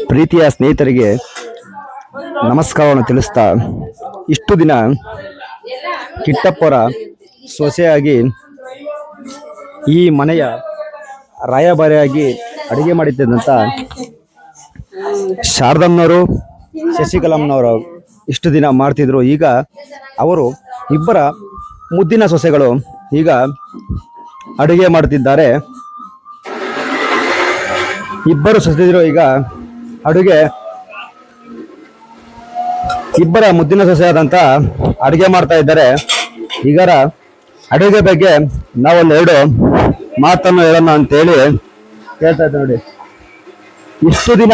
ಪ್ರೀತಿಯ ಸ್ನೇಹಿತರಿಗೆ ನಮಸ್ಕಾರವನ್ನು ತಿಳಿಸ್ತಾ, ಇಷ್ಟು ದಿನ ಕಿಟ್ಟಪ್ಪರ ಸೊಸೆಯಾಗಿ ಈ ಮನೆಯ ರಾಯಭಾರಿಯಾಗಿ ಅಡಿಗೆ ಮಾಡಿದ್ದಂಥ ಶಾರದಮ್ಮನವರು, ಶಶಿಕಲಮ್ಮನವರು ಇಷ್ಟು ದಿನ ಮಾಡ್ತಿದ್ರು. ಈಗ ಅವರು ಇಬ್ಬರ ಮುದ್ದಿನ ಸೊಸೆಗಳು ಈಗ ಅಡುಗೆ ಮಾಡ್ತಿದ್ದಾರೆ. ಇಬ್ಬರು ಸೊಸೆದಿರು ಈಗ ಅಡುಗೆ, ಇಬ್ಬರ ಮುದ್ದಿನ ಸೊಸೆಯಾದಂತ ಅಡುಗೆ ಮಾಡ್ತಾ ಇದ್ದಾರೆ. ಈಗರ ಅಡುಗೆ ಬಗ್ಗೆ ನಾವೊಂದೆರಡು ಮಾತನ್ನು ಹೇಳೋಣ ಅಂತೇಳಿ ಹೇಳ್ತಾ ಇದ್ದೆ. ನೋಡಿ, ಇಷ್ಟು ದಿನ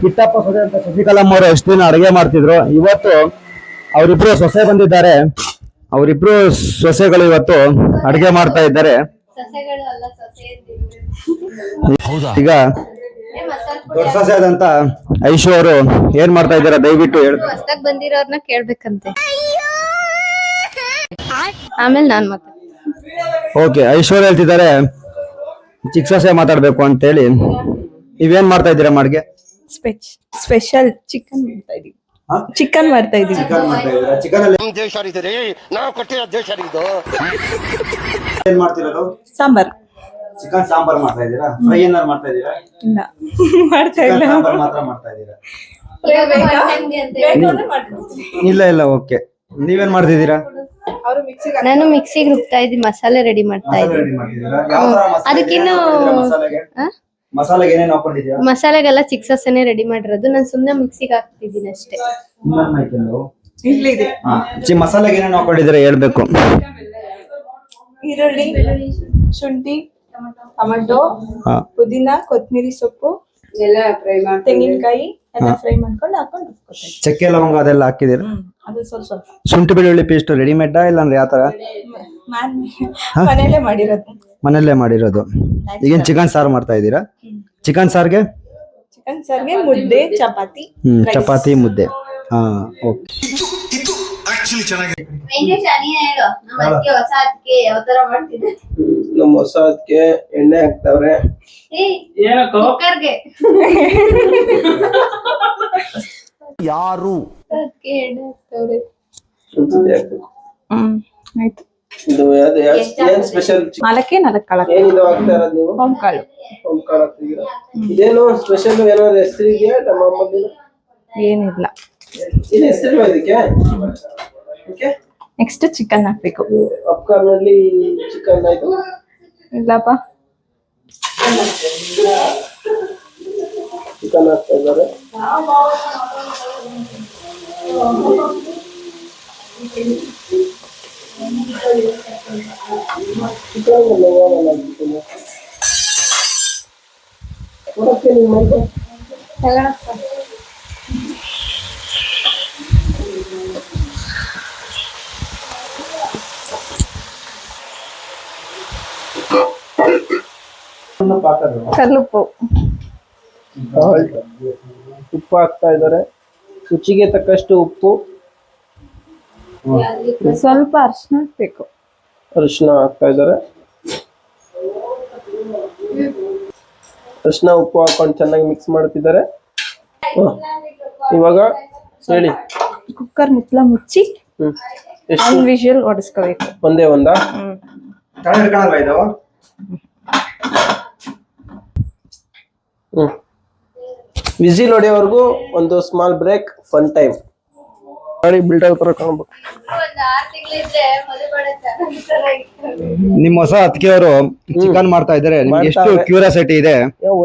ಕಿಟ್ಟಪ್ಪ ಸೊಸೆ ಅಂತ ಶಶಿಕಲಮ್ಮ ಅವರು ಎಷ್ಟು ದಿನ ಅಡುಗೆ ಮಾಡ್ತಿದ್ರು. ಇವತ್ತು ಅವರಿಬ್ರು ಸೊಸೆ ಬಂದಿದ್ದಾರೆ. ಅವರಿಬ್ರು ಸೊಸೆಗಳು ಇವತ್ತು ಅಡುಗೆ ಮಾಡ್ತಾ ಇದ್ದಾರೆ. ಈಗ ದೊಡ್ಡ ಸೊಸೆ ಆದಂತ ಐಶು ಅವರು ಏನ್ ಮಾಡ್ತಾ ಇದ್ದಾರೆ ದಯವಿಟ್ಟು ಹೇಳಿ. ಹೊಸದಾಗಿ ಬಂದಿರೋರ್ನ ಕೇಳ್ಬೇಕಂತೆ, ಆಮೇಲೆ ನಾನ್ ಓಕೆ, ಐಶು ಅವ್ರು ಹೇಳ್ತಿದ್ದಾರೆ ಚಿಕ್ಕ ಸೊಸೆ ಮಾತಾಡ್ಬೇಕು ಅಂತ ಹೇಳಿ. ನೀವೇನ್ ಮಾಡ್ತಾ ಇದ್ದೀರಾ ಅಡ್ಗೆ? ಸ್ಪೆಷಲ್ ಚಿಕನ್ ಮಾಡ್ತಾ ಇದೀವಿ. ಚಿಕನ್ ಮಾಡ್ತಾ ಇದೀವಿ. ಚಿಕನ್ ಅಲ್ಲಿ ಏನ್ ಮಾಡ್ತಿರೋದು? ಸಾಂಬಾರ್. ಚಿಕನ್ ಸಾಂಬಾರ್ ಮಾಡ್ತಾ ಇದ್ದೀರಾ? ಫ್ರೈ ಏನಾದ್ರು ಮಾಡ್ತಾ ಇದ್ದೀರಾ? ಇಲ್ಲ, ಮಾಡ್ತಾ ಇಲ್ಲ. ಸಾಂಬಾರ್ ಮಾತ್ರ ಮಾಡ್ತಾ ಇದ್ದೀರಾ? ಇಲ್ಲ ಇಲ್ಲ, ಓಕೆ. ನೀವೇನ್ ಮಾಡ್ತಿದ್ದೀರಾ? ನಾನು ಮಿಕ್ಸಿಗೆ ರುಬ್ತಾ ಇದ್ದೀನಿ, ಮಸಾಲೆ ರೆಡಿ ಮಾಡ್ತಾ ಇದ್ದೀನಿ. ಅದಕ್ಕಿನ್ನು ಮಸಾಲೆಗೆ ಏನೇನು ಹಾಕೊಂಡಿದ್ದೀರಾ? ಮಸಾಲೆಗೆಲ್ಲ ಚಿಕ್ಕ ಸೊಸೆನೆ ರೆಡಿ ಮಾಡಿರೋದು, ನಾನು ಸುಮ್ನೆ ಮಿಕ್ಸಿಗೆ ಹಾಕ್ತಿದ್ದೀನಿ ಅಷ್ಟೇ. ಮಸಾಲೆಗೆ ಏನೇನು ಹಾಕೊಂಡಿದ್ದೀರಾ ಹೇಳ್ಬೇಕು. ಈರುಳ್ಳಿ, ಶುಂಠಿ, ಟೊಮೆಟೊ, ಪುದೀನ, ಕೊತ್ತಂಬರಿ ಸೊಪ್ಪು, ತೆಂಗಿನಕಾಯಿ ಎಲ್ಲ ಫ್ರೈ ಮಾಡ್ಕೊಂಡು ಹಾಕೊಂಡು ರುಬ್ಕೊತೀನಿ. ಚಕ್ಕೆ ಲವಂಗ ಅದೆಲ್ಲ ಹಾಕಿದ್ದೀರಾ? ಅದು ಸ್ವಲ್ಪ ಸ್ವಲ್ಪ. ಶುಂಠಿ ಬೆಳ್ಳುಳ್ಳಿ ಪೇಸ್ಟ್ ರೆಡಿಮೇಡ್ ಇಲ್ಲ ಅಂದ್ರೆ ಯಾವ ತರ? ಮನೆಯಲ್ಲೇ ಮಾಡಿರೋದು. ಮನೆಯಲ್ಲೇ ಮಾಡಿರೋದು. ಈಗೇನ್ ಚಿಕನ್ ಸಾರು ಮಾಡ್ತಾ ಇದ್ದೀರಾ? ಚಿಕನ್ ಸಾರ್ಗೆ ಮುದ್ದೆ, ಚಪಾತಿ. ಚಪಾತಿ ಮುದ್ದೆ. ಹಾ, ಓಕೆ. ನಮ್ಮ ಹೊಸ ಅದಕ್ಕೆ ಎಣ್ಣೆ ಹಾಕ್ತಾವ್ರೆ. ಯಾರು ಆಯ್ತು. ಇದು ಏನ್ ಸ್ಪೆಷಲ್? ನಾಲ್ಕು ಕಾಳು. ಏನಿದು ಹಾಕ್ತಾ ಇರೋದು ನೀವು? ಕಾಳು. ಕಾಳು ಹಾಕ್ತಿದ್ದೀರಾ? ಇದೇನು ಸ್ಪೆಷಲ್? ಏನಾದ್ರು ಹೆಸರಿಗೆ ನಮ್ಮ ಅಮ್ಮಗಿನ? ಏನಿಲ್ಲ, ಇದು ಹೆಸರಿಲ್ವಾ ಇದಕ್ಕೆ? ಓಕೆ, ನೆಕ್ಸ್ಟ್ ಚಿಕನ್ ಹಾಕ್ಬೇಕು. ಪಾಪ್ಕಾರ್ನ್ ಅಲ್ಲಿ ಚಿಕನ್ ಆಯ್ತು? ಇಲ್ಲಪ್ಪ, ಚಿಕನ್ ಹಾಕ್ತಾ ಇದ್ದಾರೆ. ಚಿಕನ್ ಕೊಡಕ್ಕೆ ನಿಮ್ಮ ಕಲ್ಲುಪ್ಪು, ಉಪ್ಪು ಹಾಕ್ತಾ ಇದ್ದಾರೆ. ರುಚಿಗೆ ತಕ್ಕಷ್ಟು ಉಪ್ಪು, ಸ್ವಲ್ಪ ಅರಿಶಿನ ಹಾಕ್ಬೇಕು. ಅರಿಶಿನ ಹಾಕ್ತಾ ಇದ್ದಾರೆ. ಅರಿಶಿನ ಉಪ್ಪು ಹಾಕೊಂಡು ಚೆನ್ನಾಗಿ ಮಿಕ್ಸ್ ಮಾಡ್ತಿದ್ದಾರೆ. ಇವಾಗ ಹೇಳಿ. ಕುಕ್ಕರ್ ಮುಚ್ಚಳ ಮುಚ್ಚಿ ಒಂದು ವಿಷಲ್ ಹೊಡಿಸ್ಕೋಬೇಕು. ಒಂದೇ ಒಂದಾ? ವಿಸಿಲ್ ಹೊಡೆಯೋವರೆಗೂ ಒಂದು ಸ್ಮಾಲ್ ಬ್ರೇಕ್, ಫನ್ ಟೈಮ್. ಮಾಡಿ ಬಿಲ್ಡರ್ ತರ ಕಾಣಬೇಕು. ನಿಮ್ಮ ಹೊಸ ಅತ್ತಿಗೆಯವರು ಚಿಕನ್ ಮಾಡ್ತಾ ಇದ್ದಾರೆ. ನಿಮ್ಗೆ ಎಷ್ಟು ಕ್ಯೂರಿಯಾಸಿಟಿ ಇದೆ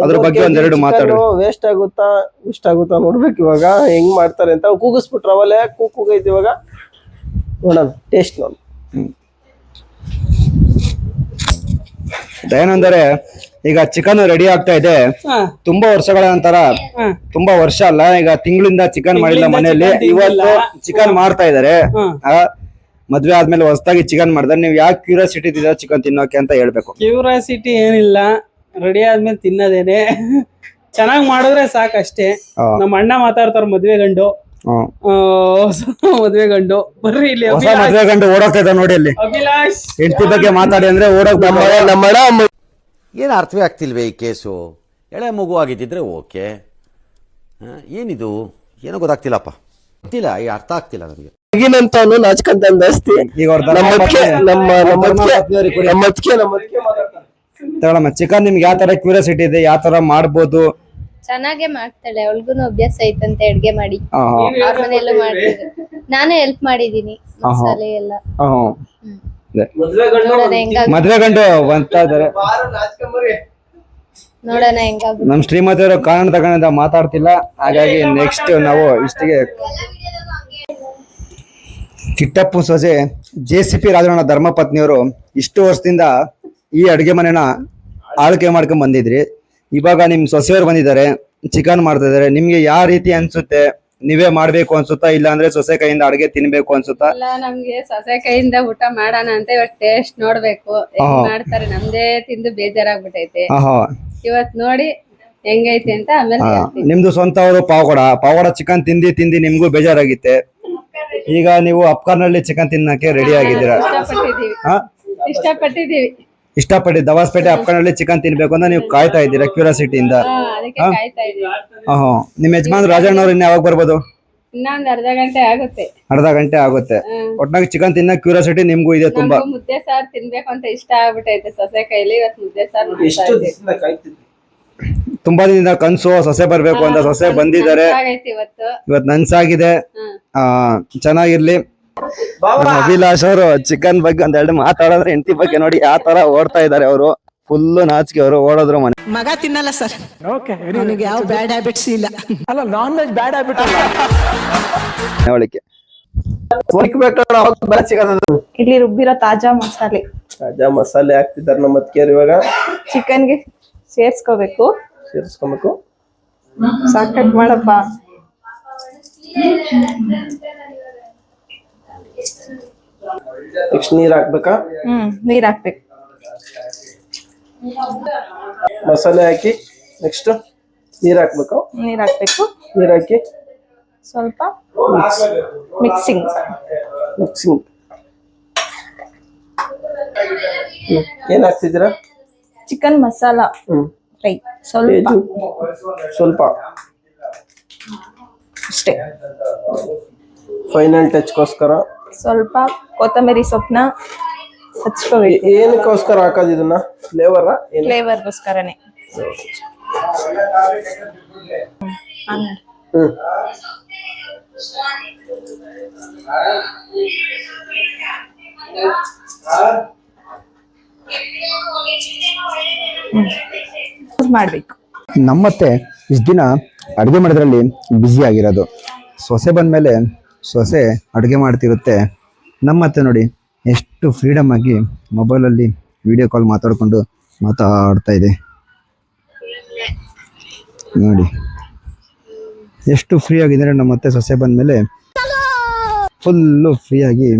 ಅದ್ರ ಬಗ್ಗೆ ಒಂದೆರಡು ಮಾತಾಡಿ. ವೇಸ್ಟ್ ಆಗುತ್ತಾ ಇಷ್ಟ ಆಗುತ್ತಾ ನೋಡ್ಬೇಕು. ಇವಾಗ ಹೆಂಗ್ ಮಾಡ್ತಾರೆ ಅಂತ ಕೂಗಿಸ್ಬಿಟ್ರ ಅವಲ್ಲೇ ಕೂಗೈತಿ. ಇವಾಗ ನೋಡೋಣ, ಟೇಸ್ಟ್ ನೋಡಿ. ಏನಂದರೆ ಈಗ ಚಿಕನ್ ರೆಡಿ ಆಗ್ತಾ ಇದೆ. ತುಂಬಾ ವರ್ಷಗಳ ನಂತರ, ತುಂಬಾ ವರ್ಷ ಅಲ್ಲ, ಈಗ ತಿಂಗಳಿಂದ ಚಿಕನ್ ಮಾಡಿಲ್ಲ ಮನೆಯಲ್ಲಿ. ಇವತ್ತು ಚಿಕನ್ ಮಾಡ್ತಾ ಇದಾರೆ. ಮದ್ವೆ ಆದ್ಮೇಲೆ ಹೊಸದಾಗಿ ಚಿಕನ್ ಮಾಡಿದ್ರೆ ನೀವು ಯಾಕೆ ಕ್ಯೂರಿಯಾಸಿಟಿ ಇದ್ದೀರಾ ಚಿಕನ್ ತಿನ್ನೋಕೆ ಅಂತ ಹೇಳ್ಬೇಕು. ಕ್ಯೂರಿಯಾಸಿಟಿ ಏನಿಲ್ಲ, ರೆಡಿ ಆದ್ಮೇಲೆ ತಿನ್ನೋದೇನೆ. ಚೆನ್ನಾಗ್ ಮಾಡಿದ್ರೆ ಸಾಕಷ್ಟೇ. ನಮ್ಮ ಅಣ್ಣ ಮಾತಾಡ್ತಾರ ಮದ್ವೆ ಗಂಡು ಬರ್ರಿ ಇಲ್ಲಿ. ಹೊಸ ಮದ್ವೆ ಗಂಡು ಓಡೋಗ್ತಾ ಇದ್ದ ನೋಡಿ ಅಲ್ಲಿ. ಅಭಿಲಾಷ್ ಹೆಂಡತಿ ಬಗ್ಗೆ ಮಾತಾಡಿ ಅಂದ್ರೆ ಓಡೋಗ್ ನಮ್ಮ ಏನು ಅರ್ಥವೇ ಆಗ್ತಿಲ್ವೇ ಈ ಕೇಸು? ಎಳೆ ಮಗು ಆಗಿದ್ದಿದ್ರೆ ಓಕೆ. ಏನಿದು ಏನೋ ಗೊತ್ತಾಗ್ತಿಲ್ಲಪ್ಪ, ಗೊತ್ತಿಲ್ಲ, ಈ ಅರ್ಥ ಆಗ್ತಿಲ್ಲ ನನಗೆ. ಈಗಿನಂತವನು ನಾಚ್ಕಂತ ಜಾಸ್ತಿ. ಈಗ ಅವ್ರ ತಗೊಳಮ್ಮ ಚಿಕನ್ ನಿಮ್ಗೆ ಯಾವ ತರ ಕ್ಯೂರಿಯಾಸಿಟಿ ಇದೆ, ಯಾವ ತರ ಮಾಡ್ಬೋದು? ಚೆನ್ನಾಗೆ ಮಾಡ್ತಾಳೆ, ಅವಳಿಗೂ ಅಭ್ಯಾಸ ಐತಂತೆ ಅಡ್ಗೆ ಮಾಡಿ. ಅವ್ರ ಮನೆಯಲ್ಲೂ ಮಾಡ್ತಿದ್ರು, ನಾನು ಹೆಲ್ಪ್ ಮಾಡಿದೀನಿ ಮಸಾಲೆ ಎಲ್ಲ. ನೋಡೋಣ ಹೆಂಗಾಗ ಮದ್ವೆ ಗಂಡು ಅಂತ ಇದಾರೆ. ನೋಡೋಣ ಹೆಂಗಾಗ. ನಮ್ ಶ್ರೀಮತಿ ಅವರು ಕಾರಣ ತಗೊಂಡ ಮಾತಾಡ್ತಿಲ್ಲ, ಹಾಗಾಗಿ ನೆಕ್ಸ್ಟ್ ನಾವು ಇಷ್ಟಿಗೆ. ಕಿಟ್ಟಪ್ಪು ಸೊಸೆ JCP ರಾಜಣ್ಣ ಧರ್ಮಪತ್ನಿಯವರು ಇಷ್ಟು ವರ್ಷದಿಂದ ಈ ಅಡುಗೆ ಮನೆನ ಆಳ್ಕೆ ಮಾಡ್ಕೊಂಡ್ ಬಂದಿದ್ರಿ. ಇವಾಗ ನಿಮ್ ಸೊಸೆಯವರು ಬಂದಿದ್ದಾರೆ, ಚಿಕನ್ ಮಾಡ್ತಾ ಇದಾರೆ. ನಿಮ್ಗೆ ಯಾವ ರೀತಿ ಅನ್ಸುತ್ತೆ? ನೀವೇ ಮಾಡ್ಬೇಕು ಅನ್ಸುತ್ತಾ, ಇಲ್ಲ ಅಂದ್ರೆ ಸೊಸೆ ಕೈಯಿಂದ ಅಡುಗೆ ತಿನ್ಬೇಕು ಅನ್ಸುತ್ತಾ? ಇಲ್ಲ, ನಮ್ಗೆ ಸೊಸೆ ಕೈಯಿಂದ ಊಟ ಮಾಡೋಣ ಅಂತ ಇವತ್ತು ಟೇಸ್ಟ್ ನೋಡ್ಬೇಕು ಹೆಂಗ್ ಮಾಡ್ತಾರೆ. ನಮ್ದೇ ತಿಂದು ಬೇಜಾರಾಗ್ಬಿಟ್ಟೈತೆ. ಇವತ್ ನೋಡಿ ಹೆಂಗೈತೆ ಅಂತ ಆಮೇಲೆ ಹೇಳ್ತೀನಿ. ನಿಮ್ದು ಸ್ವಂತ ಅವರು ಪಾವಗಡ ಚಿಕನ್ ತಿಂದಿ ನಿಮ್ಗೂ ಬೇಜಾರಾಗಿತ್ತೆ. ಈಗ ನೀವು ಅಪ್ಕಾರ್ನಲ್ಲಿ ಚಿಕನ್ ತಿನ್ನಕ್ಕೆ ರೆಡಿ ಆಗಿದ್ದೀರಾ? ಇಷ್ಟಪಟ್ಟು ದವಾಸ್ಪೇಟೆ ಅಪ್ಕಾರ್ನಲ್ಲಿ ಚಿಕನ್ ತಿನ್ಬೇಕು ಅಂತ ನೀವು ಕಾಯ್ತಾ ಇದ್ದೀರಾ ಕ್ಯೂರಿಯಾಸಿಟಿಯಿಂದ? ನಿಮ್ ಯಜಮಾನ್ ರಾಜಣ್ಣ ಅವ್ರು ಇನ್ನ ಯಾವಾಗ ಬರ್ಬೋದು? ಇನ್ನೊಂದ್ ಅರ್ಧ ಗಂಟೆ ಆಗುತ್ತೆ. ಅರ್ಧ ಗಂಟೆ ಆಗುತ್ತೆ. ಒಟ್ನಾಗ ಚಿಕನ್ ತಿನ್ನ ಕ್ಯೂರಿಯಾಸಿಟಿ ನಿಮ್ಗೂ ಇದೆ ತುಂಬಾ. ಮುದ್ದೆ ಸಾರು ತಿನ್ಬೇಕು ಅಂತ ಇಷ್ಟ ಆಗ್ಬಿಟ್ಟೈತೆ ಸೊಸೆ ಕೈಲಿ. ಇವತ್ತು ಮುದ್ದೆ ಸಾರು ತುಂಬಾ ದಿನದಿಂದ ಕನ್ಸು ಸೊಸೆ ಬರ್ಬೇಕು ಅಂತ. ಸೊಸೆ ಬಂದಿದ್ದಾರೆ, ಇವತ್ತು ನನ್ಸಾಗಿದೆ. ಚೆನ್ನಾಗಿರ್ಲಿ. ಅಭಿಲಾಷ್ ಅವರು ಚಿಕನ್ ಬಗ್ಗೆ ಒಂದೆರಡು ಮಾತಾಡಿದ್ರೆ ಹೆಂಡತಿ ಬಗ್ಗೆ ನೋಡಿ ಯಾವ ತರ ಓಡ್ತಾ ಇದಾರೆ ಅವರು. ಫುಲ್ಲು ನಾಚಿಕೆ, ಅವರು ಓಡೋದ್ರು ಮನೆ. ಮಗ ತಿನ್ನಲ್ಲ ಸರ್, ಅವನಿಗೆ ಯಾವ ಬ್ಯಾಡ್ ಹ್ಯಾಬಿಟ್ಸ್ ಇಲ್ಲ. ಅಲ್ಲ, ನಾನ್ ವೆಜ್ ಬ್ಯಾಡ್ ಹ್ಯಾಬಿಟ್ ಅವಳಿಗೆ ಇಲ್ಲಿ ರುಬ್ಬಿರೋ ತಾಜಾ ಮಸಾಲೆ ಹಾಕ್ತಿದ್ದಾರೆ ನಮ್ಮ ಅತ್ತಿಗೆಯರು. ಇವಾಗ ಚಿಕನ್ಗೆ ಸೇರ್ಸ್ಕೋಬೇಕು. ಸಾಕಟ್ ಮಾಡಪ್ಪ. ನೆಕ್ಸ್ಟ್ ನೀರ್ ಹಾಕ್ಬೇಕಾ? ನೀರ್ ಹಾಕ್ಬೇಕು. ಮಸಾಲೆ ಹಾಕಿ ನೆಕ್ಸ್ಟ್ ನೀರ್ ಹಾಕ್ಬೇಕು. ನೀರ್ ಹಾಕಿ ಸ್ವಲ್ಪ ಮಿಕ್ಸಿಂಗ್. ಏನ್ ಹಾಕ್ತಿದ್ದೀರಾ? ಚಿಕನ್ ಮಸಾಲ ಫ್ರೈ ಸ್ವಲ್ಪ ಅಷ್ಟೇ. ಫೈನಲ್ ಟಚ್ಗೋಸ್ಕರ ಸ್ವಲ್ಪ ಕೊತ್ತಂಬರಿ ಸೊಪ್ಪನ್ನ ಹಚ್ಕೋಬೇಕು. ಏನಕ್ಕೋಸ್ಕರ ಹಾಕೋದು ಇದನ್ನ? ಫ್ಲೇವರ್ಗೋಸ್ಕರನೇ. ಮಾಡ್ಬೇಕು. ನಮ್ಮತ್ತೆ ಇಷ್ಟ ದಿನ ಅಡುಗೆ ಮಾಡೋದ್ರಲ್ಲಿ ಬ್ಯುಸಿ ಆಗಿರೋದು. ಸೊಸೆ ಬಂದ್ಮೇಲೆ ಸೊಸೆ ಅಡುಗೆ ಮಾಡ್ತಿರುತ್ತೆ. ನಮ್ಮತ್ತೆ ನೋಡಿ ಎಷ್ಟು ಫ್ರೀಡಮ್ ಆಗಿ ಮೊಬೈಲಲ್ಲಿ ವಿಡಿಯೋ ಕಾಲ್ ಮಾತಾಡ್ತಾ ಇದೆ ನೋಡಿ. ಎಷ್ಟು ಫ್ರೀ ಆಗಿದ್ದಾರೆ ನಮ್ಮತ್ತೆ. ಸೊಸೆ ಬಂದ್ಮೇಲೆ ಫುಲ್ಲು ಫ್ರೀಯಾಗಿ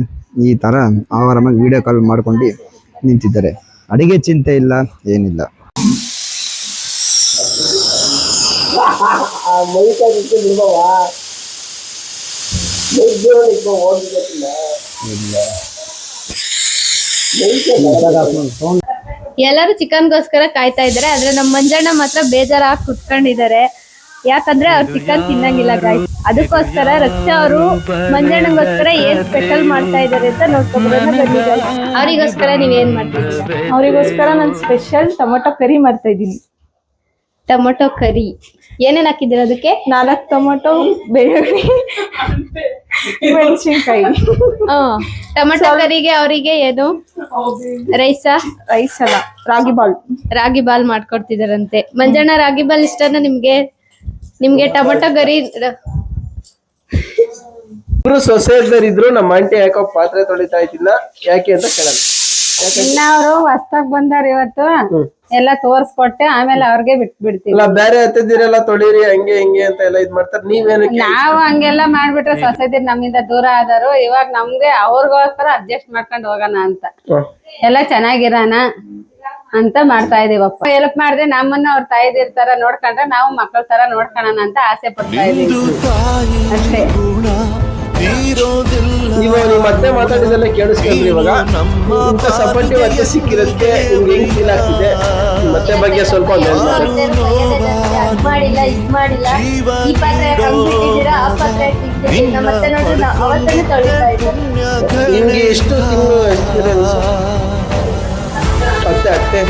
ಈ ಥರ ಆರಾಮಾಗಿ ವಿಡಿಯೋ ಕಾಲ್ ಮಾಡ್ಕೊಂಡು ನಿಂತಿದ್ದಾರೆ. ಅಡುಗೆ ಚಿಂತೆ ಇಲ್ಲ, ಏನಿಲ್ಲ. ಎಲ್ಲರೂ ಚಿಕನ್ಗೋಸ್ಕರ ಕಾಯ್ತಾ ಇದಾರೆ. ಆದ್ರೆ ನಮ್ ಮಂಜಣ್ಣ ಮಾತ್ರ ಬೇಜಾರಾಗಿ ಕುತ್ಕೊಂಡಿದ್ದಾರೆ. ಯಾಕಂದ್ರೆ ಅವ್ರು ಚಿಕನ್ ತಿನ್ನಂಗಿಲ್ಲ ಗಾಯ್ಸ್. ಅದಕ್ಕೋಸ್ಕರ ರಕ್ಷಾ ಅವರು ಮಂಜಣ್ಣಗೋಸ್ಕರ ಏನ್ ಸ್ಪೆಷಲ್ ಮಾಡ್ತಾ ಇದಾರೆ ಅಂತ ನೋಡ್ಕೊಂಡ್ಬರೋಣ ಬಂದಿದ್ದಾರೆ. ಅವರಿಗೋಸ್ಕರ ನೀವೇನ್ ಮಾಡ್ತಿದ್ದೀರಾ? ಅವರಿಗೋಸ್ಕರ ನಾನು ಸ್ಪೆಷಲ್ ಟೊಮೊಟೊ ಕರಿ ಮಾಡ್ತಾ ಇದ್ದೀನಿ. ಟೊಮೊಟೊ ಕರಿ ಏನೇನ್ ಹಾಕಿದ್ದೀರಾ ಅದಕ್ಕೆ? 4 ಟೊಮೊಟೊ, ಬೆಳ್ಳುಳ್ಳಿ, ಮೆಣಸಿನ್ಕಾಯಿ. ಟೊಮೊಟೊ ಕರಿಗೆ ಅವರಿಗೆ ಏನು ರೈಸ್ ಅಲ್ಲ, ರಾಗಿ ಬಾಲ್ ಮಾಡ್ಕೊಡ್ತಿದಾರಂತೆ. ಮಂಜಣ್ಣ ರಾಗಿ ಬಾಲ್ ಇಷ್ಟನಾ ನಿಮ್ಗೆ? ಟೊಮೊಟೊ ಕರಿ ಇಬ್ರು ಸೊಸೆಯರಿದ್ರು. ನಮ್ಮ ಆಂಟಿ ಯಾಕೋ ಪಾತ್ರೆ ತೊಳಿತಾ ಇದ್ದಿಲ್ಲ, ಯಾಕೆ ಅಂತ ಕೇಳಲ್ಲ. ಇನ್ನ ಅವರು ಹೊಸ್ತಾಗ್ ಬಂದಾರ ಇವತ್ತು. ಎಲ್ಲ ತೋರ್ಸ್ಕೊಟ್ಟೆ ಆಮೇಲೆ ಅವ್ರಿಗೆ ಬಿಡ್ತೀವಿ. ಬೇರೆ ಹತ್ತಿದಿರೆಲ್ಲ ತೊಳಿರಿ ಹಂಗೆ ಹಿಂಗೆ ಅಂತ ಎಲ್ಲ ಇದ್ ಮಾಡ್ತಾರೆ. ನೀವೇನಕ್ಕೆ? ನಾವು ಹಂಗೆಲ್ಲ ಮಾಡ್ಬಿಟ್ರೆ ಸೊಸೈಟಿ ನಮ್ಮಿಂದ ದೂರ ಆದರು. ಇವಾಗ ನಮ್ಗೆ ಅವ್ರಿಗೋಸ್ಕರ ಅಡ್ಜಸ್ಟ್ ಮಾಡ್ಕೊಂಡು ಹೋಗೋಣ ಅಂತ, ಎಲ್ಲ ಚೆನ್ನಾಗಿರೋಣ ಅಂತ ಮಾಡ್ತಾ ಇದೀವಪ್ಪ. ಹೆಲ್ಪ್ ಮಾಡಿದ್ರೆ ನಮ್ಮನ್ನ ಅವ್ರ ತಾಯಿದಿರ್ ತರ ನೋಡ್ಕೊಂಡ್ರೆ ನಾವು ಮಕ್ಕಳ ತರ ನೋಡ್ಕೊಳ್ಳೋಣ ಅಂತ ಆಸೆ ಪಡ್ತಾ ಇದೀವಿ ಅಷ್ಟೇ. ನೀವು ಮತ್ತೆ ಮಾತಾಡಿದೆಲ್ಲ ಕೇಳಿಸ್ಕೊಂಡ್ರಿ. ಇವಾಗ ಇಂಥ ಸಪೋರ್ಟಿವ್ ಅತ್ತೆ ಸಿಕ್ಕಿರೋದಕ್ಕೆ ನಿಮ್ಗೆ ಹೆಂಗ್ ಫೀಲ್ ಆಗ್ತಿದೆ? ಮತ್ತೆ ಬಗ್ಗೆ ಸ್ವಲ್ಪ ಅದ್ ಮಾಡಿಲ್ಲ ಇದ್ ಮಾಡಿಲ್ಲ, ಈ ಪಾತ್ರೆ ಕಂಡ್ಬಿಟ್ಟಿದ್ದೀರಾ, ಆ ಪಾತ್ರೆ ಇಟ್ಟಿದ್ದೀರಿ. ನಮ್ಮ ಅತ್ತೆ ನೋಡ್ರಿ ಅವತ್ತೇ ತೊಳಿತಾ ಇದ್ದೀವಿ. ನಿಮ್ಗೆ ಎಷ್ಟು ತಿಂಗಳು ಎಕ್ಸ್ಪೀರಿಯನ್ಸ್ ಅತ್ತೆ? ಅತ್ತೆ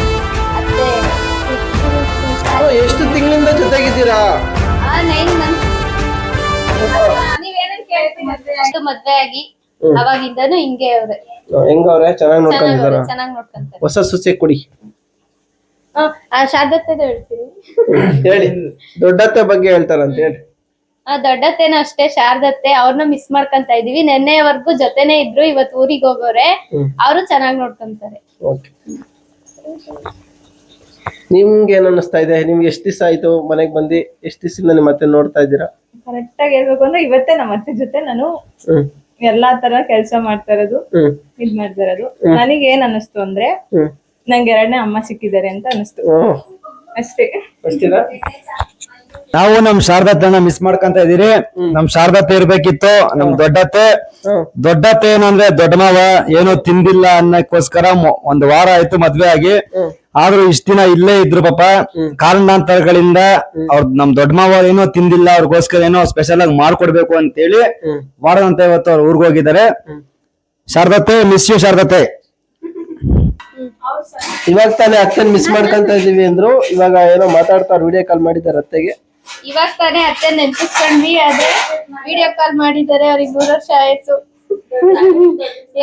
ಎಷ್ಟು ತಿಂಗಳಿಂದ ಜೊತೆಗಿದ್ದೀರಾ? 9 months. ನೀವೇನೇನ್ ಕೇಳ್ತೀನಿ ಅದು ಮದ್ವೆ ಆಗಿ ಅವಾಗಿಂದನು ಹಿಂಗೆ ಅವ್ರೆ. ಹೆಂಗವ್ರೆ? ಚೆನ್ನಾಗಿ ನೋಡ್ಕೊಂಡಿದ್ದಾರ? ಚೆನ್ನಾಗಿ ನೋಡ್ಕೊಂತಾರೆ. ಹೊಸ ಸೊಸೆ ಕೊಡಿ. ಆ ಶಾರದತ್ತೆದು ಹೇಳ್ತೀನಿ. ಹೇಳಿ, ದೊಡ್ಡತ್ತೆ ಬಗ್ಗೆ ಹೇಳ್ತಾರಂತ ಹೇಳಿ. ದೊಡ್ಡತ್ತೇನೋ ಅಷ್ಟೇ, ಶಾರದತ್ತೆ ಅವ್ರನ್ನ ಮಿಸ್ ಮಾಡ್ಕೊಂತ ಇದೀವಿ. ನೆನ್ನೆವರೆಗೂ ಜೊತೆನೆ ಇದ್ರು, ಇವತ್ತು ಊರಿಗೆ ಹೋಗೋರೆ. ಅವರು ಚೆನ್ನಾಗಿ ನೋಡ್ಕೊಂತಾರೆ. ಓಕೆ, ನಿಮ್ಗೆ ಏನ್ ಅನ್ನಿಸ್ತಾ ಇದೆ? ನಿಮ್ಗೆ ಎಷ್ಟ್ ದಿವಸ ಆಯ್ತು ಮನೆಗ್ ಬಂದು? ಎಷ್ಟ್ ದಿವಸದಿಂದ ನಿಮ್ಮ ಮತ್ತೆ ನೋಡ್ತಾ ಇದ್ದೀರಾ? ಕರೆಕ್ಟ್ ಆಗಿ ಹೇಳ್ಬೇಕು ಅಂದ್ರೆ ಇವತ್ತೇ ನಮ್ಮ ಅತ್ತೆ ಜೊತೆ ನಾನು ಎಲ್ಲಾ ತರ ಕೆಲಸ ಮಾಡ್ತಾ ಇರೋದು, ಇದ್ ಮಾಡ್ತಾ ಇರೋದು. ನನಗೆ ಏನ್ ಅನ್ನಿಸ್ತು ಅಂದ್ರೆ ನಂಗೆ 2ನೇ ಅಮ್ಮ ಸಿಕ್ಕಿದ್ದಾರೆ ಅಂತ ಅನ್ನಿಸ್ತು ಅಷ್ಟೇ. ನಾವು ನಮ್ ಶಾರದತ್ತನ ಮಿಸ್ ಮಾಡ್ಕೊಂತ ಇದೀರಿ. ನಮ್ ಶಾರದತ್ತೆ ಇರ್ಬೇಕಿತ್ತು. ನಮ್ ದೊಡ್ಡತ್ತೆ ಏನಂದ್ರೆ ದೊಡ್ಡ ಮಾವ ಏನೋ ತಿಂದಿಲ್ಲ ಅನ್ನಕ್ಕೋಸ್ಕರ 1 ವಾರ ಆಯ್ತು ಮದ್ವೆ ಆಗಿ. ಆದ್ರೂ ಇಷ್ಟ ದಿನ ಇಲ್ಲೇ ಇದ್ರು ಪಾಪ. ಕಾರಣಾಂತರಗಳಿಂದ ಅವ್ರ ನಮ್ ದೊಡ್ಡ ಮಾವ ಏನೋ ತಿಂದಿಲ್ಲ, ಅವ್ರಿಗೋಸ್ಕರ ಏನೋ ಸ್ಪೆಷಲ್ ಆಗಿ ಮಾಡ್ಕೊಡ್ಬೇಕು ಅಂತೇಳಿ ಮಾಡೋದಂತ ಇವತ್ತು ಅವ್ರು ಊರ್ಗ್ ಹೋಗಿದ್ದಾರೆ. ಶಾರದತ್ತೆ, ಮಿಸ್ ಯು ಶಾರದತ್ತೆ. ಇವಾಗ ತಾನೇ ಅತ್ತೆನ್ ಮಿಸ್ ಮಾಡ್ಕೊಂತ ಇದೀವಿ ಅಂದ್ರು, ಇವಾಗ ಏನೋ ಮಾತಾಡ್ತಾರ, ವಿಡಿಯೋ ಕಾಲ್ ಮಾಡಿದಾರೆ ಅತ್ತೆಗೆ. ಇವಾಗ ತಾನೇ ಅತ್ತೆ ನೆನ್ಪಿಸ್ಕೊಂಡ್ವಿ, ಆದ್ರೆ ವಿಡಿಯೋ ಕಾಲ್ ಮಾಡಿದ್ದಾರೆ. ಅವ್ರಿಗೆ 3 ವರ್ಷ ಆಯ್ತು.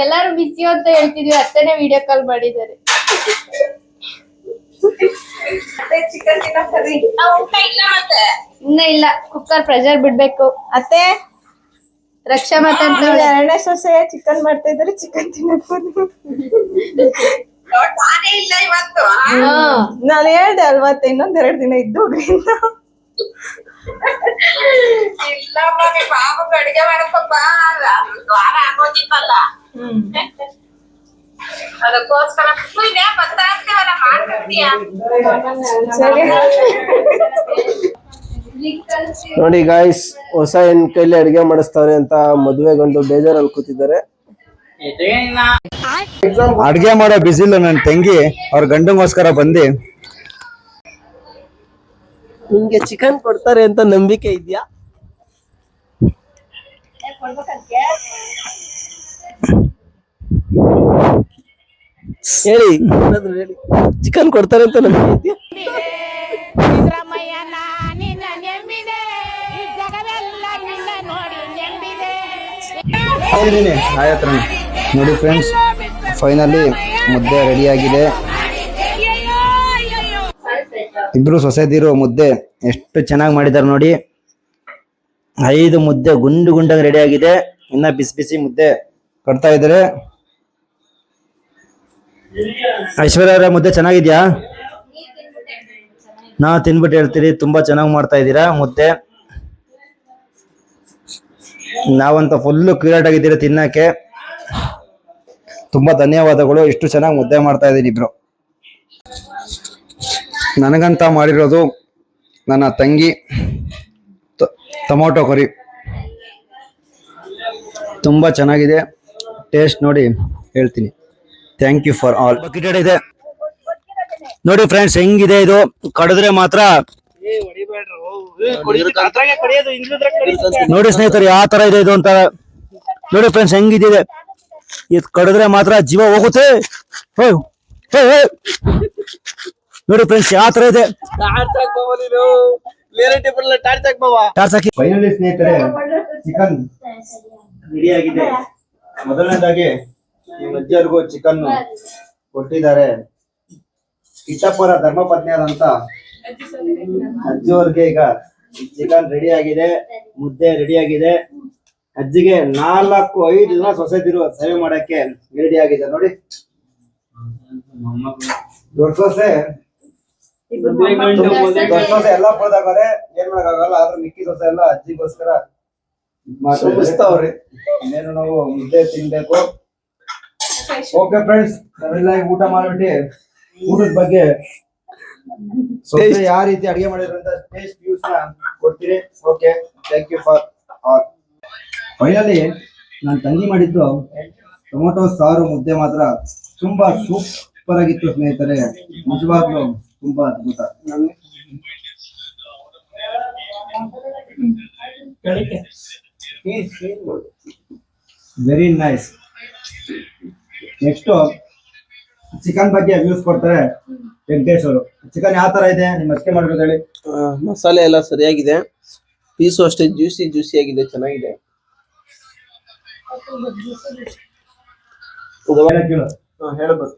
ಎಲ್ಲಾರು ಬಿಸಿ ಅಂತ ಹೇಳ್ತಿದ್ವಿ, ಅತ್ತೆನೆ ವಿಡಿಯೋ ಕಾಲ್ ಮಾಡಿದ್ದಾರೆ. ಇನ್ನ ಇಲ್ಲ, ಕುಕ್ಕರ್ ಪ್ರೆಷರ್ ಬಿಡ್ಬೇಕು. ಅತ್ತೆ ರಕ್ಷಾ ಮಾತಾಡ್ತಾರೆ. 2ನೇ ಸೊಸೆ ಚಿಕನ್ ಮಾಡ್ತಾ ಇದ್ದಾರೆ, ಚಿಕನ್ ತಿನ್ನಕ್ ನಾನು ಹೇಳ್ದೆ ಅಲ್ವಾ ಇನ್ನೊಂದ್ 2 ದಿನ ಇದ್ದು ಹೋಗ್ರಿ ಅಂತ. ಅಡಿಗೆ ಮಾಡಕ್ಕಪ್ಪ ವಾರ ಆಗೋದಿತ್ತಲ್ಲ, ಅದಕ್ಕೋಸ್ಕರ ಬರ್ತಾ ಇರ್ತೀವಲ್ಲ, ಮಾಡ್ಕೊಡ್ತೀಯ. ನೋಡಿ ಗಾಯ್ಸ್, ಹೊಸ ಹೆಣ್ ಕೈಲಿ ಅಡಿಗೆ ಮಾಡಿಸ್ತಾರೆ ಅಂತ ಮದುವೆ ಗಂಡು ಬೇಜಾರಲ್ಲಿ ಕೂತಿದ್ದಾರೆ. ಅಡ್ಗೆ ಮಾಡೋ ಬಿಸಿಲು ನನ್ ತಂಗಿ ಅವ್ರ ಗಂಡಂಗೋಸ್ಕರ ಬಂದಿ. ನಿಮ್ಗೆ ಚಿಕನ್ ಕೊಡ್ತಾರೆ ಅಂತ ನಂಬಿಕೆ ಇದೆಯಾ? ಹೇಳಿ, ಹೇಳಿ, ಚಿಕನ್ ಕೊಡ್ತಾರೆ ಅಂತ ನಂಬಿಕೆ ಇದೆಯಾ? ನೋಡಿ ಫ್ರೆಂಡ್ಸ್, ಫೈನಲಿ ಮುದ್ದೆ ರೆಡಿ ಆಗಿದೆ. ಇಬ್ರು ಸೊಸೆದಿರು ಮುದ್ದೆ ಎಷ್ಟು ಚೆನ್ನಾಗಿ ಮಾಡಿದಾರೆ ನೋಡಿ. 5 ಮುದ್ದೆ ಗುಂಡು ಗುಂಡಾಗಿ ರೆಡಿ ಆಗಿದೆ. ಇನ್ನ ಬಿಸಿ ಬಿಸಿ ಮುದ್ದೆ ಕೊಡ್ತಾ ಇದ್ದಾರೆ. ಐಶ್ವರ್ಯ ಅವರ ಮುದ್ದೆ ಚೆನ್ನಾಗಿದ್ಯಾ? ನಾ ತಿನ್ಬಿಟ್ಟು ಹೇಳ್ತೀರಿ, ತುಂಬಾ ಚೆನ್ನಾಗಿ ಮಾಡ್ತಾ ಇದ್ದೀರಾ ಮುದ್ದೆ. ನಾವಂತ ಫುಲ್ಲು ಕ್ಯೂರೇಟ್ ಆಗಿದ್ದೀರಾ ತಿನ್ನಕ್ಕೆ. ತುಂಬಾ ಧನ್ಯವಾದಗಳು. ಇಷ್ಟು ಚೆನ್ನಾಗಿ ಮುದ್ದೆ ಮಾಡ್ತಾ ಇದ್ದೀನಿ ಇಬ್ರು. ನನಗಂತ ಮಾಡಿರೋದು ನನ್ನ ತಂಗಿ ಟೊಮೊಟೊ ಕರಿ. ತುಂಬಾ ಚೆನ್ನಾಗಿದೆ, ಟೇಸ್ಟ್ ನೋಡಿ ಹೇಳ್ತೀನಿ. Thank you for all. ಬಕೆಟೆಡ್ ಇದೆ ನೋಡಿ ಫ್ರೆಂಡ್ಸ್, ಹೆಂಗಿದೆ ಇದು. ಕಡಿದ್ರೆ ಮಾತ್ರ ನೋಡಿ ಸ್ನೇಹಿತರೆ ಯಾವ ತರ ಇದೆ ಇದು ಅಂತ. ನೋಡಿ ಫ್ರೆಂಡ್ಸ್ ಹೆಂಗಿದಿದೆ. ಇದು ಕಡಿದ್ರೆ ಮಾತ್ರ ಜೀವ ಹೋಗುತ್ತೆ. ನೋಡಿ ಫ್ರೆಂಡ್ಸ್ ಯಾವ ತರ ಇದೆ. ಫೈನಲಿ ಸ್ನೇಹಿತರೆ, ಚಿಕನ್ ರೆಡಿ ಆಗಿದೆ. ಮೊದಲನೇದಾಗಿ ಈ ಅಜ್ಜಿಯವ್ರಿಗೂ ಚಿಕನ್ ಕೊಟ್ಟಿದ್ದಾರೆ. ಕಿಟ್ಟಪ್ಪರ ಧರ್ಮಪತ್ನಿಯಾದಂತ ಅಜ್ಜಿಯವ್ರಿಗೆ ಈಗ ಚಿಕನ್ ರೆಡಿ ಆಗಿದೆ, ಮುದ್ದೆ ರೆಡಿ ಆಗಿದೆ. ಅಜ್ಜಿಗೆ 4-5 ಜನ ಸೊಸೆದಿರು ಸೇವೆ ಮಾಡಕ್ಕೆ ರೆಡಿ ಆಗಿದೆ ನೋಡಿ. ದೊಡ್ಡ ಸೊಸೆ ಎಲ್ಲ ಪಡೆದಾಗರೆ ಏನ್ ಮಾಡಕ್ಕಾಗಲ್ಲ. ಆದ್ರೆ ಮಿಕ್ಕಿ ಸೊಸೆ ಎಲ್ಲ ಅಜ್ಜಿಗೋಸ್ಕರ ಇನ್ನೇನು ನಾವು ಮುದ್ದೆ ತಿನ್ಬೇಕು. ಓಕೆ ಫ್ರೆಂಡ್ಸ್, ನಾವೆಲ್ಲ ಊಟ ಮಾಡ್ಬಿಟ್ಟು ಊಟದ ಬಗ್ಗೆ ಸೊಸೆ ಯಾವ ರೀತಿ ಅಡಿಗೆ ಮಾಡಿದ್ರು ಅಂತ ಟೇಸ್ಟ್ ವ್ಯೂಸ್ ನ ಕೊಡ್ತೀರಿ. Okay, thank you for all. Finally ನಾನು ತಂಗಿ ಮಾಡಿದ್ದು ಟೊಮೊಟೊ ಸಾರು ಮುದ್ದೆ ಮಾತ್ರ ತುಂಬಾ ಸೂಪರ್ ಆಗಿತ್ತು ಸ್ನೇಹಿತರೆ. ನಿಜವಾಗ್ಲೂ ತುಂಬಾ ಅದ್ಭುತ. Very nice. ನೆಕ್ಸ್ಟ್ ಚಿಕನ್ ಬಗ್ಗೆ ವ್ಯೂಸ್ ಕೊಡ್ತಾರೆ ವೆಂಕಟೇಶ್ ಅವರು. ಚಿಕನ್ ಯಾವ ತರ ಇದೆ ನಿಮ್ಮ ಅಷ್ಟೇ ಮಾಡ್ಬೇಕು ಹೇಳಿ. ಮಸಾಲೆ ಎಲ್ಲ ಸರಿಯಾಗಿದೆ, ಪೀಸು ಅಷ್ಟೇ ಜ್ಯೂಸಿ ಆಗಿದೆ, ಚೆನ್ನಾಗಿದೆ. ಹೇಳ್ಬೋದು.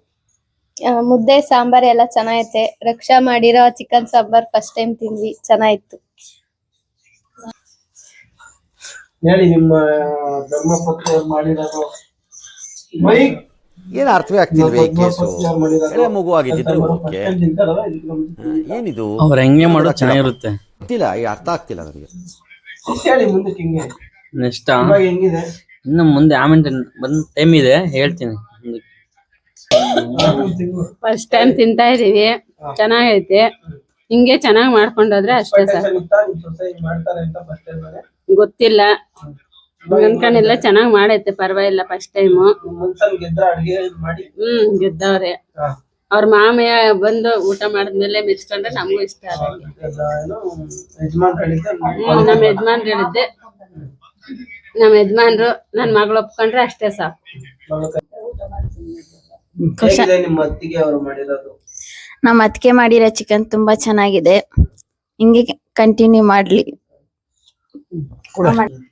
ಮುದ್ದೆ ಸಾಂಬಾರ್ ಎಲ್ಲ ಚೆನ್ನಾಗೈತೆ. ರಕ್ಷಾ ಮಾಡಿರೋ ಚಿಕನ್ ಸಾಂಬಾರ್ ಫಸ್ಟ್ ಟೈಮ್ ತಿಂದ್ವಿ, ಚೆನ್ನಾಗಿತ್ತು. ಹೇಳಿ ನಿಮ್ಮ ಧರ್ಮಪತ್ನಿ ಅವ್ರು ಮಾಡಿರೋದು ಏನು ಅರ್ಥವೇ ಆಗ್ತಿಲ್ವೇ ಈ ಕೇಸು. ಎಳೆ ಮಗು ಆಗಿದ್ದಿದ್ರೆ ಓಕೆ. ಏನಿದು ಅವ್ರ ಹೆಂಗೆ ಮಾಡೋದು ಚೆನ್ನಾಗಿರುತ್ತೆ ಗೊತ್ತಿಲ್ಲ, ಈ ಅರ್ಥ ಆಗ್ತಿಲ್ಲ ನನಗೆ. ಹೇಳಿ ಮುಂದಕ್ಕೆ ಹಿಂಗೆ ನೆಕ್ಸ್ಟ್ ಇವಾಗ ಹೆಂಗಿದೆ? ಇನ್ನು ಮುಂದೆ ಆಮೇಲೆ ಬಂದ್ ಟೈಮ್ ಇದೆ ಹೇಳ್ತೀನಿ. ಫಸ್ಟ್ ಟೈಮ್ ತಿಂತಾ ಇದೀವಿ, ಚೆನ್ನಾಗೈತೆ. ಹಿಂಗೆ ಚೆನ್ನಾಗ್ ಮಾಡ್ಕೊಂಡೋದ್ರೆ ಅಷ್ಟೇ ಸಾಕು. ಮಾಡ್ತಾರೆ ಅಂತ ಫಸ್ಟ್ ಟೈಮ್ ಗೊತ್ತಿಲ್ಲ, ಅನ್ಕೊಂಡಿಲ್ಲ. ಚೆನ್ನಾಗ್ ಮಾಡೈತೆ, ಪರವಾಗಿಲ್ಲ. ಫಸ್ಟ್ ಟೈಮ್ ಮುನ್ಸನ್ ಗೆದ್ರ ಅಡ್ಗೆ ಮಾಡಿ ಗೆದ್ದವ್ರೆ. ಅವ್ರ ಮಾಮಯ್ಯ ಬಂದು ಊಟ ಮಾಡಿದ್ಮೇಲೆ ಮೆಚ್ಕೊಂಡ್ರೆ ನಮಗೂ ಇಷ್ಟ ಆದಂಗೆ. ನಮ್ಮ ಯಜಮಾನ್ರು ಹೇಳಿದ್ದೆ, ನಮ್ಮ ಯಜಮಾನ್ರು ನನ್ ಮಗಳು ಒಪ್ಕೊಂಡ್ರೆ ಅಷ್ಟೇ ಸಾಕು. ನಿಮ್ಮ ಅತ್ತಿಗೆ ಅವರು ಮಾಡಿರೋದು? ನಮ್ಮ ಅತ್ತಿಗೆ ಮಾಡಿರೋ ಚಿಕನ್ ತುಂಬಾ ಚೆನ್ನಾಗಿದೆ, ಹಿಂಗೆ ಕಂಟಿನ್ಯೂ ಮಾಡ್ಲಿ.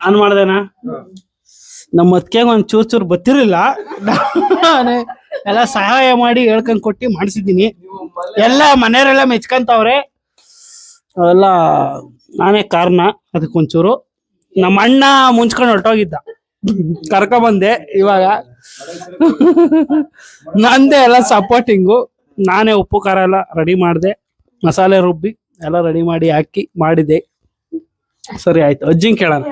ಆನ್ ಮಾಡ್ದೇನಾ? ನಮ್ಮ ಅತ್ತಿಗೆಗೆ ಒಂದ್ ಚೂರ್ ಬತ್ತಿರಲಿಲ್ಲ, ಎಲ್ಲ ಸಹಾಯ ಮಾಡಿ ಹೇಳ್ಕೊಂಡ್ ಕೊಟ್ಟಿ ಮಾಡಿಸಿದೀನಿ. ಎಲ್ಲ ಮನೆಯವರೆಲ್ಲ ಮೆಚ್ಕಂತವ್ರೆ. ಅವೆಲ್ಲ ನಾನೇ ಕಾರಣ ಅದಕ್ಕೊಂಚೂರು. ನಮ್ಮ ಅಣ್ಣ ಮುಂಚ್ಕೊಂಡು ಹೊರಟೋಗಿದ್ದ, ಕರ್ಕೊಂಬಂದೆ. ಇವಾಗ ನಂದೇ ಎಲ್ಲ ಸಪೋರ್ಟಿಂಗು. ನಾನೇ ಉಪ್ಪು ಖಾರ ಎಲ್ಲ ರೆಡಿ ಮಾಡಿದೆ, ಮಸಾಲೆ ರುಬ್ಬಿ ಎಲ್ಲ ರೆಡಿ ಮಾಡಿ ಹಾಕಿ ಮಾಡಿದೆ. ಸರಿ ಆಯ್ತು, ಅಜ್ಜಿಂಗ್ ಕೇಳೋಣ.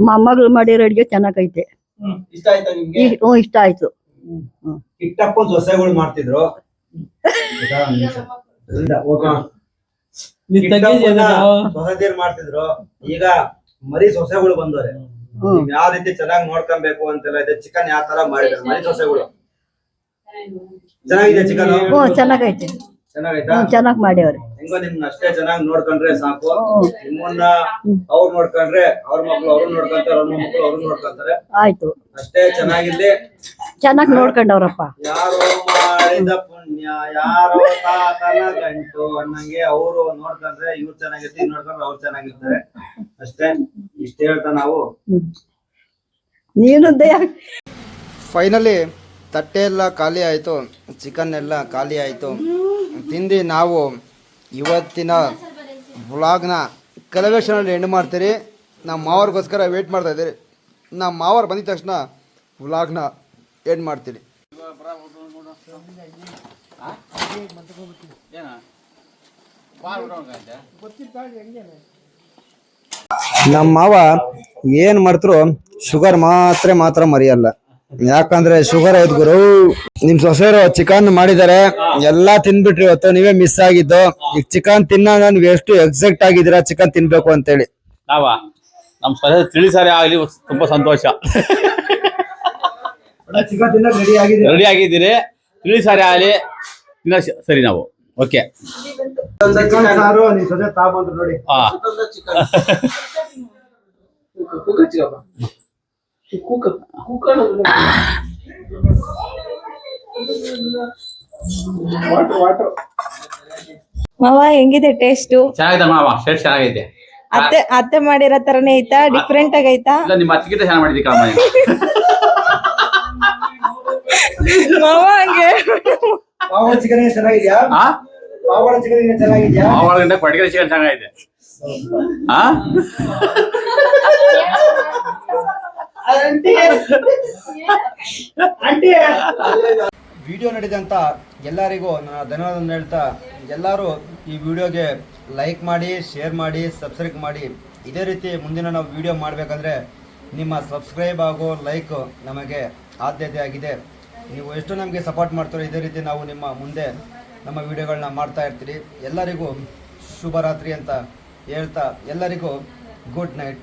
ಮೊಮ್ಮಗಳು ಮಾಡಿರೋ ಅಡ್ಗೆ ಚೆನ್ನಾಗೈತೆ. ಇಷ್ಟ ಆಯ್ತು. ಟಿಕ್ಟಾಕ್ ಸೊಸೆಗಳು ಮಾಡ್ತಿದ್ರು, ಸೊಸೆದಿರ್ ಮಾಡ್ತಿದ್ರು. ಈಗ ಮರಿ ಸೊಸೆಗಳು ಬಂದವ್ರೆ. ಯಾವ ರೀತಿ ಚೆನ್ನಾಗಿ ನೋಡ್ಕೊಬೇಕು ಅಂತೆಲ್ಲ ಇದೆ. ಚಿಕನ್ ಯಾವ ತರ ಮಾಡಿದ್ರು ಮರಿ ಸೊಸೆಗಳು. ಚೆನ್ನಾಗಿದೆ ಚಿಕನ್. ಚೆನ್ನಾಗೈತೆ, ಚೆನ್ನಾಗೈತಾ? ಚೆನ್ನಾಗ್ ಮಾಡ್ಯವ್ರೆ. ಹೆಂಗೋ ನಿಮ್ನ ಅಷ್ಟೇ ಚೆನ್ನಾಗಿ ನೋಡ್ಕೊಂಡ್ರೆ ಸಾಕು. ನಿಮ್ಮನ್ನ ಅವ್ರು ನೋಡ್ಕೊಂಡ್ರೆ ಅವ್ರ ಮಕ್ಳು ಅವ್ರು ನೋಡ್ಕೊಂತಾರೆ, ಅವ್ರ ಮಕ್ಳು ಅವ್ರು ನೋಡ್ಕೊಂತಾರೆ. ಆಯ್ತು, ಅಷ್ಟೇ ಚೆನ್ನಾಗಿರ್ಲಿ. ಚೆನ್ನಾಗ್ ನೋಡ್ಕೊಂಡವ್ರಪ್ಪ. ಯಾರೋ ಮಾಡಿದ ಪುಣ್ಯ ಯಾರೋ ತಾತನ ಗಂಟು ಅನ್ನಂಗೆ ಅವರು ನೋಡ್ಕೊಂಡ್ರೆ ಇವ್ರು ಚೆನ್ನಾಗಿರ್ತೀವಿ, ನೋಡ್ಕೊಂಡ್ರೆ ಅವ್ರು ಚೆನ್ನಾಗಿರ್ತಾರೆ. ಅಷ್ಟೇ, ಇಷ್ಟ ಹೇಳ್ತಾ ನಾವು ನೀನು ಫೈನಲಿ ತಟ್ಟೆ ಎಲ್ಲ ಖಾಲಿ ಆಯಿತು, ಚಿಕನ್ ಎಲ್ಲ ಖಾಲಿ ಆಯಿತು. ತಿಂದು ನಾವು ಇವತ್ತಿನ ವ್ಲಾಗ್ನ ಕೆಲವೇ ಕ್ಷಣದಲ್ಲಿ ಎಂಡ್ ಮಾಡ್ತೀರಿ. ನಮ್ಮ ಮಾವರಿಗೋಸ್ಕರ ವೇಟ್ ಮಾಡ್ತಾ ಇದ್ದೀರಿ. ನಮ್ಮ ಮಾವರು ಬಂದಿದ ತಕ್ಷಣ ವ್ಲಾಗ್ನ ಎಂಡ್ ಮಾಡ್ತೀರಿ. ನಮ್ಮ ಮಾವ ಏನು ಮಾಡ್ತರು ಶುಗರ್ ಮಾತ್ರ ಮರೆಯಲ್ಲ. ಯಾಕಂದ್ರೆ ಶುಗರ್ ಐತ್ ಗುರು. ನಿಮ್ ಸೊಸೆರು ಚಿಕನ್ ಮಾಡಿದಾರೆ, ಎಲ್ಲಾ ತಿನ್ಬಿಟ್ರಿ. ಇವತ್ತು ನೀವೇ ಮಿಸ್ ಆಗಿದ್ದು. ಈಗ ಚಿಕನ್ ತಿನ್ನ ನೀವು ಎಷ್ಟು ಎಕ್ಸೈಟ್ ಆಗಿದ್ದೀರಾ ಚಿಕನ್ ತಿನ್ಬೇಕು ಅಂತೇಳಿ. ನಮ್ ಸೊಸೆ ತಿಳಿಸಾರಿ ಆಗ್ಲಿ, ತುಂಬಾ ಸಂತೋಷ. ಚಿಕನ್ ತಿನ್ನಕ್ ರೆಡಿ ಆಗಿದ್ದೀರಿ, ತಿಳಿಸಾರಿ ಆಗ್ಲಿ ತಿನ್ನ ಸರಿ ನಾವು. ಓಕೆ, ಸಾರು ನಿಮ್ ಸೊಸೆ ತಾಬಂದ್ರು ನೋಡಿ. ಮಾವ ಹೆಂಗಿದೆ ಟೇಸ್ಟ್? ಚೆನ್ನಾಗಿದೆ ಮಾವ, ಟೇಸ್ಟ್ ಚೆನ್ನಾಗಿದೆ. ಅತ್ತೆ ಮಾಡಿರೋ ತರನೇ ಐತಾ, ಡಿಫ್ರೆಂಟ್ ಆಗೈತಾ? ಇಲ್ಲ, ನಿಮ್ಮ ಅತ್ತಿಗಿಂತ ಚೆನ್ನಾಗಿ ಮಾಡಿದ್ವಿ ಕಮ್ಮ. ಮಾವ ಹಂಗೆ ಪಾವಳ ಚಿಕನ್ ಚೆನ್ನಾಗಿದ್ಯಾ? ಪಾವಳ ಚಿಕನ್ ಚೆನ್ನಾಗಿದ್ಯಾ? ಪಾವಳ ಗಂಟೆ ಕೊಡಗರೆ ಚಿಕನ್ ಚೆನ್ನಾಗೈತೆ. ವಿಡಿಯೋ ನಡೆದಂತ ಎಲ್ಲರಿಗೂ ನಾನು ಧನ್ಯವಾದ ಹೇಳ್ತಾ, ಎಲ್ಲರೂ ಈ ವಿಡಿಯೋಗೆ ಲೈಕ್ ಮಾಡಿ, ಶೇರ್ ಮಾಡಿ, ಸಬ್ಸ್ಕ್ರೈಬ್ ಮಾಡಿ. ಇದೇ ರೀತಿ ಮುಂದಿನ ನಾವು ವಿಡಿಯೋ ಮಾಡಬೇಕಂದ್ರೆ ನಿಮ್ಮ ಸಬ್ಸ್ಕ್ರೈಬ್ ಆಗೋ ಲೈಕ್ ನಮಗೆ ಆದ್ಯತೆ ಆಗಿದೆ. ನೀವು ಎಷ್ಟು ನಮಗೆ ಸಪೋರ್ಟ್ ಮಾಡ್ತೀರೋ ಇದೇ ರೀತಿ ನಾವು ನಿಮ್ಮ ಮುಂದೆ ನಮ್ಮ ವಿಡಿಯೋಗಳನ್ನ ಮಾಡ್ತಾ ಇರ್ತೀರಿ. ಎಲ್ಲರಿಗೂ ಶುಭರಾತ್ರಿ ಅಂತ ಹೇಳ್ತಾ ಎಲ್ಲರಿಗೂ ಗುಡ್ ನೈಟ್.